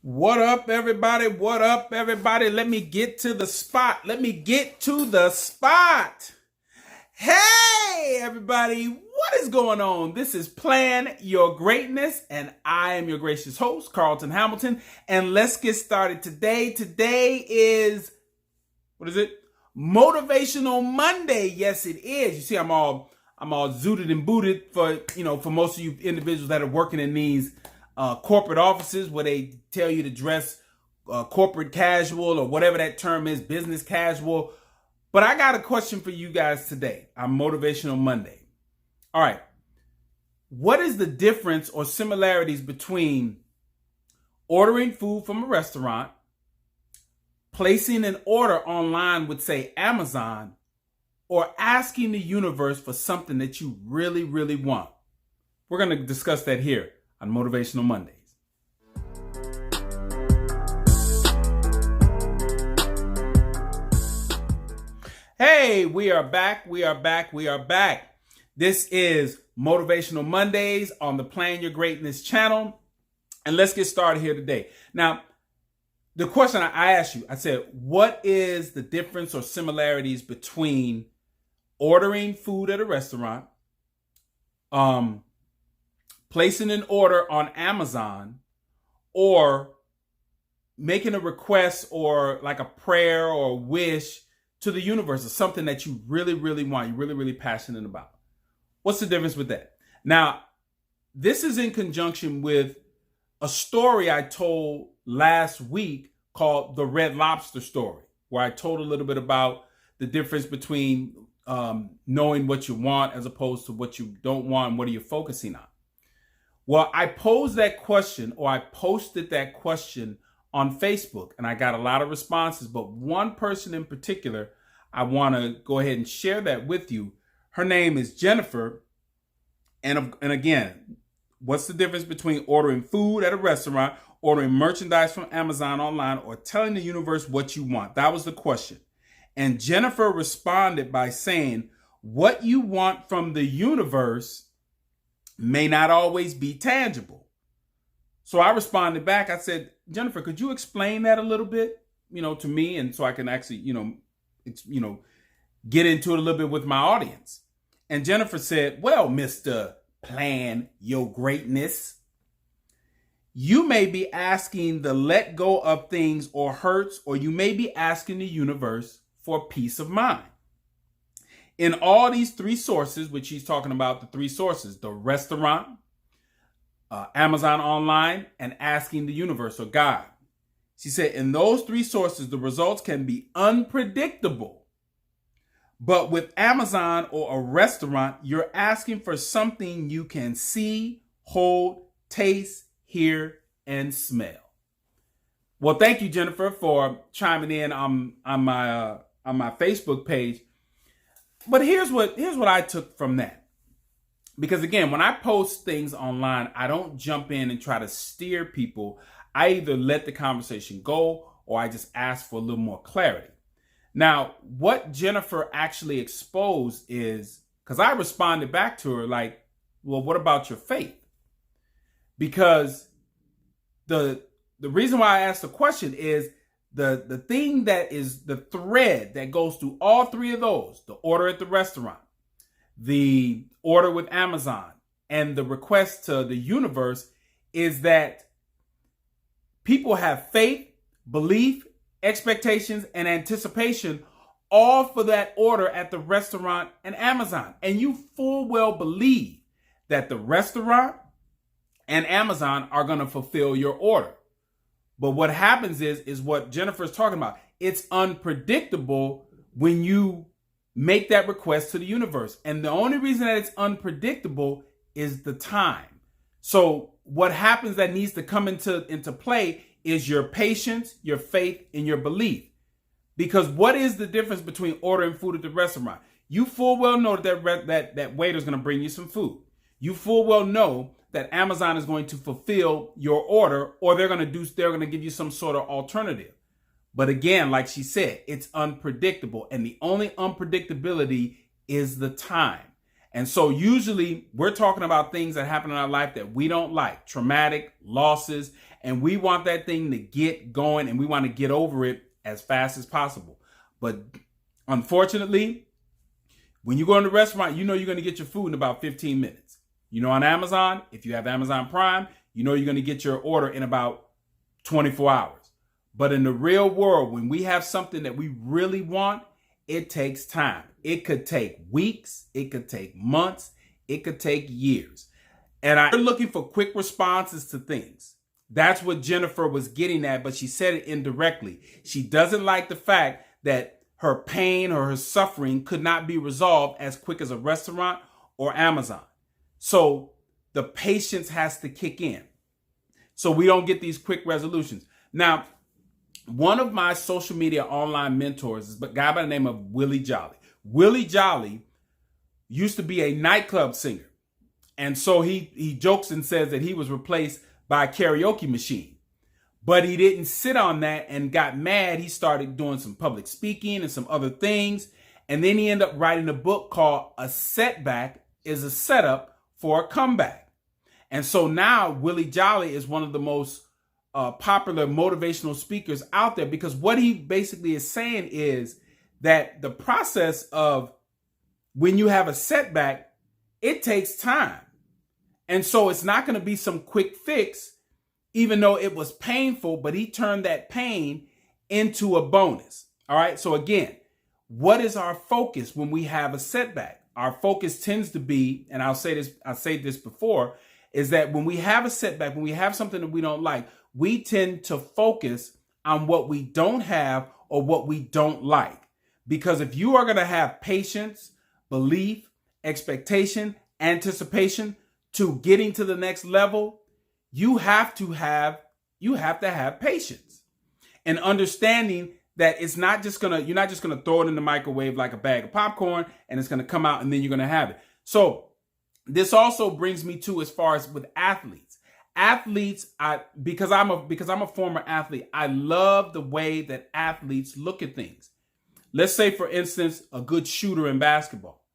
What up, everybody? What up, everybody? Let me get to the spot. Hey, everybody. What is going on? This is Plan Your Greatness, and I am your gracious host, Carlton Hamilton. And let's get started today. Today is, what is it? Motivational Monday. Yes, it is. You see, I'm all zooted and booted for most of you individuals that are working in these corporate offices where they tell you to dress corporate casual or whatever that term is, business casual. But I got a question for you guys today on Motivational Monday. All right. What is the difference or similarities between ordering food from a restaurant, placing an order online with, say, Amazon, or asking the universe for something that you really, really want? We're going to discuss that here on Motivational Mondays. Hey, we are back. This is Motivational Mondays on the Plan Your Greatness channel. And let's get started here today. Now, the question I asked you, I said, what is the difference or similarities between ordering food at a restaurant, placing an order on Amazon, or making a request or like a prayer or a wish to the universe or something that you really, really want, you're really, really passionate about? What's the difference with that? Now, this is in conjunction with a story I told last week called The Red Lobster Story, where I told a little bit about the difference between knowing what you want as opposed to what you don't want and what are you focusing on. Well, I posed that question, or I posted that question on Facebook, and I got a lot of responses, but one person in particular, I want to go ahead and share that with you. Her name is Jennifer. And again, what's the difference between ordering food at a restaurant, ordering merchandise from Amazon online, or telling the universe what you want? That was the question. And Jennifer responded by saying, what you want from the universe may not always be tangible. So I responded back. I said, Jennifer, could you explain that a little bit, to me, and so I can actually, get into it a little bit with my audience? And Jennifer said, well, Mr. Plan Your Greatness, you may be asking to let go of things or hurts, or you may be asking the universe for peace of mind. In all these three sources, which he's talking about, the three sources, the restaurant, Amazon online, and asking the universe or God. She said, in those three sources, the results can be unpredictable. But with Amazon or a restaurant, you're asking for something you can see, hold, taste, hear, and smell. Well, thank you, Jennifer, for chiming in on my Facebook page. But here's what I took from that. Because again, when I post things online, I don't jump in and try to steer people. I either let the conversation go or I just ask for a little more clarity. Now, what Jennifer actually exposed is, because I responded back to her like, well, what about your faith? Because the reason why I asked the question is the thing that is the thread that goes through all three of those, the order at the restaurant, the order with Amazon, and the request to the universe, is that people have faith, belief, expectations, and anticipation all for that order at the restaurant and Amazon. And you full well believe that the restaurant and Amazon are going to fulfill your order. But what happens is what Jennifer's talking about. It's unpredictable when you make that request to the universe. And the only reason that it's unpredictable is the time. So what happens that needs to come into play is your patience, your faith, and your belief. Because what is the difference between ordering food at the restaurant? You full well know that waiter's going to bring you some food. You full well know that Amazon is going to fulfill your order, or they're going to give you some sort of alternative. But again, like she said, it's unpredictable. And the only unpredictability is the time. And so usually we're talking about things that happen in our life that we don't like, traumatic losses, and we want that thing to get going and we want to get over it as fast as possible. But unfortunately, when you go in the restaurant, you know you're going to get your food in about 15 minutes. You know, on Amazon, if you have Amazon Prime, you know you're going to get your order in about 24 hours. But in the real world, when we have something that we really want, it takes time. It could take weeks. It could take months. It could take years. And we're looking for quick responses to things. That's what Jennifer was getting at, but she said it indirectly. She doesn't like the fact that her pain or her suffering could not be resolved as quick as a restaurant or Amazon. So the patience has to kick in. So we don't get these quick resolutions. Now, one of my social media online mentors is a guy by the name of Willie Jolly. Willie Jolly used to be a nightclub singer. And so he jokes and says that he was replaced by a karaoke machine. But he didn't sit on that and got mad. He started doing some public speaking and some other things. And then he ended up writing a book called A Setback is a Setup for a Comeback. And so now Willie Jolly is one of the most popular motivational speakers out there, because what he basically is saying is that the process of when you have a setback, it takes time. And so it's not going to be some quick fix, even though it was painful, but he turned that pain into a bonus. All right. So again, what is our focus when we have a setback? Our focus tends to be, and I said this before, is that when we have a setback, when we have something that we don't like, we tend to focus on what we don't have or what we don't like. Because if you are going to have patience, belief, expectation, anticipation to getting to the next level, you have to have patience and understanding that you're not just going to throw it in the microwave like a bag of popcorn and it's going to come out and then you're going to have it. So this also brings me to, as far as with athletes, because I'm a former athlete, I love the way that athletes look at things. Let's say, for instance, a good shooter in basketball.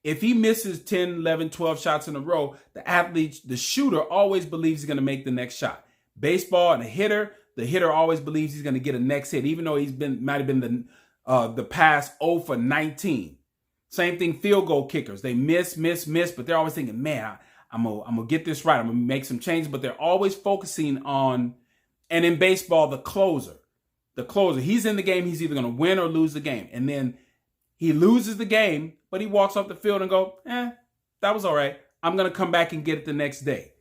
If he misses 10, 11, 12 shots in a row, the shooter always believes he's going to make the next shot. Baseball and the hitter always believes he's going to get a next hit, even though might have been the past 0 for 19. Same thing, field goal kickers. They miss, but they're always thinking, man, I'm gonna get this right. I'm gonna make some changes, but they're always focusing on, and in baseball, the closer. He's in the game. He's either gonna win or lose the game. And then he loses the game, but he walks off the field and go, that was all right. I'm gonna come back and get it the next day.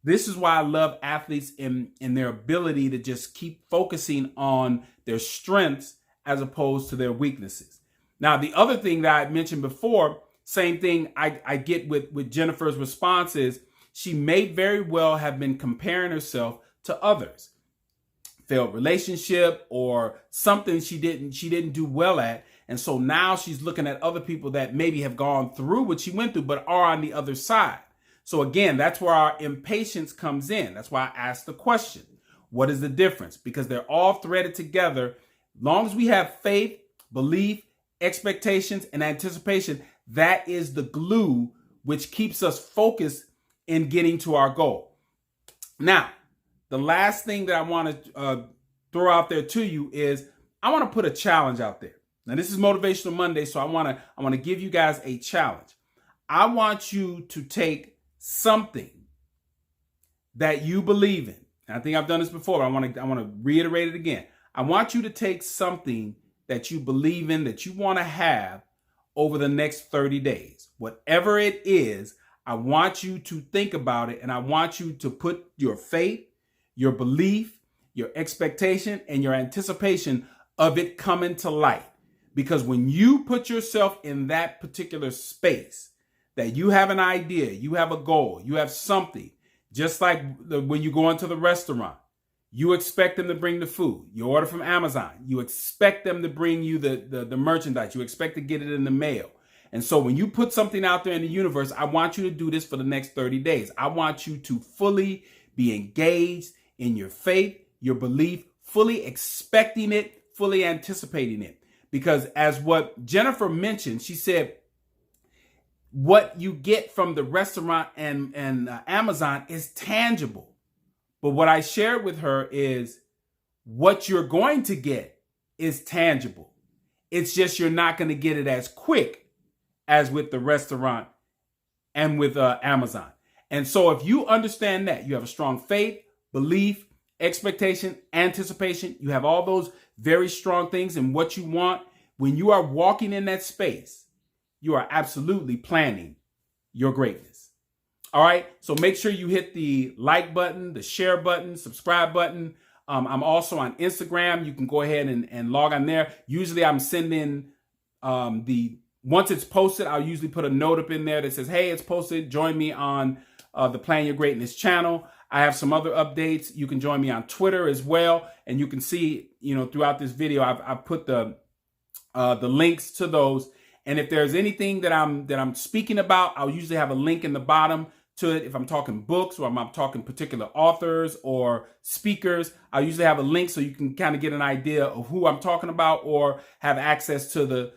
This is why I love athletes in their ability to just keep focusing on their strengths as opposed to their weaknesses. Now, the other thing that I mentioned before, same thing I get with Jennifer's response is she may very well have been comparing herself to others. Failed relationship or something she didn't do well at. And so now she's looking at other people that maybe have gone through what she went through, but are on the other side. So again, that's where our impatience comes in. That's why I asked the question, what is the difference? Because they're all threaded together. As long as we have faith, belief, expectations, and anticipation, that is the glue which keeps us focused in getting to our goal. Now, the last thing that I want to throw out there to you is I want to put a challenge out there. Now, this is Motivational Monday, so I want to give you guys a challenge. I want you to take something that you believe in. And I think I've done this before, but I want to reiterate it again. I want you to take something that you believe in, that you want to have over the next 30 days. Whatever it is, I want you to think about it, and I want you to put your faith, your belief, your expectation, and your anticipation of it coming to light. Because when you put yourself in that particular space, that you have an idea, you have a goal, you have something, just like when you go into the restaurant, you expect them to bring the food. You order from Amazon. You expect them to bring you the merchandise. You expect to get it in the mail. And so when you put something out there in the universe, I want you to do this for the next 30 days. I want you to fully be engaged in your faith, your belief, fully expecting it, fully anticipating it. Because as what Jennifer mentioned, she said, what you get from the restaurant and Amazon is tangible. But what I shared with her is what you're going to get is tangible. It's just you're not going to get it as quick as with the restaurant and with Amazon. And so if you understand that, you have a strong faith, belief, expectation, anticipation, you have all those very strong things in what you want. When you are walking in that space, you are absolutely planning your greatness. All right. So make sure you hit the like button, the share button, subscribe button. I'm also on Instagram. You can go ahead and log on there. Usually I'm sending once it's posted, I'll usually put a note up in there that says, hey, it's posted. Join me on the Plan Your Greatness channel. I have some other updates. You can join me on Twitter as well. And you can see, throughout this video, I've put the links to those. And if there's anything that I'm speaking about, I'll usually have a link in the bottom to it. If I'm talking books or I'm talking particular authors or speakers, I'll usually have a link so you can kind of get an idea of who I'm talking about or have access to the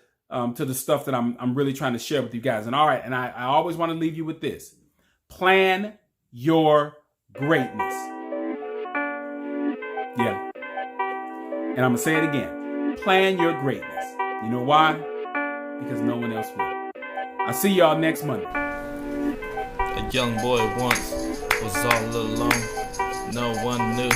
stuff that I'm really trying to share with you guys. And all right, and I always want to leave you with this. Plan your greatness. Yeah. And I'm going to say it again. Plan your greatness. You know why? Because no one else will. I'll see y'all next Monday. A young boy once was all alone. No one knew